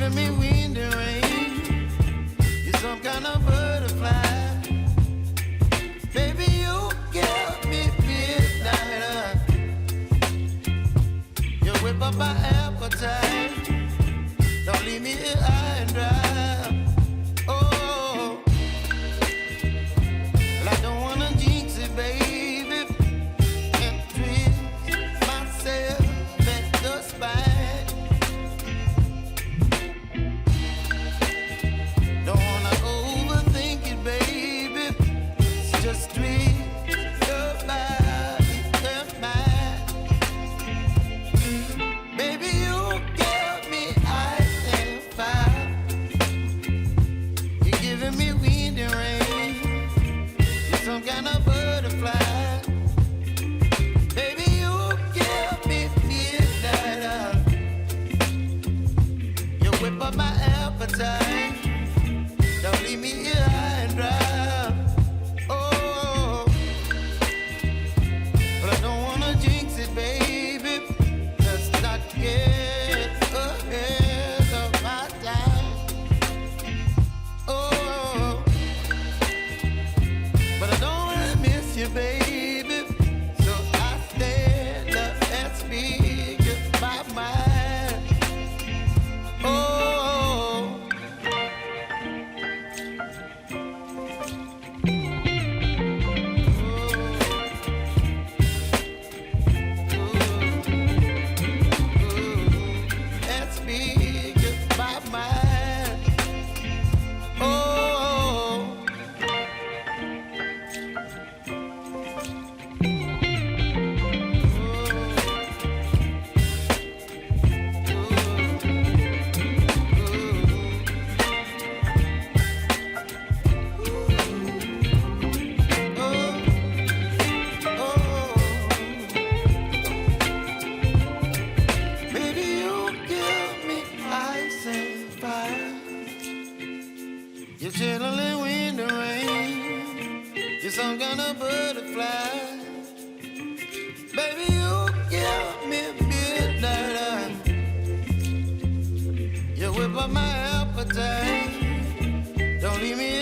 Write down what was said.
giving me wind and rain. You're some kind of butterfly. Baby, you give me midnight. You whip up my appetite. Don't leave me here high and dry. Oh, well, I don't wanna jinx it, baby, and twist myself at the spine. Don't wanna overthink it, baby. It's just twist your body and mine. Baby, you give me ice and fire. You're giving me wind and rain. You're some kind of butterfly. Baby, you give me midnight. You whip up my appetite. Don't leave me here high and dry. Oh, but I don't wanna jinx it, baby. Let's not get ahead of my time. Oh, but I don't wanna miss you, baby. So I stand up and speak my mind. Oh. Let's speak my mind. Oh. Baby, you give me ice and fire. You're chilling wind and rain. You're some kind of butterfly. Baby, you give me midnight. You whip up my appetite. Don't leave me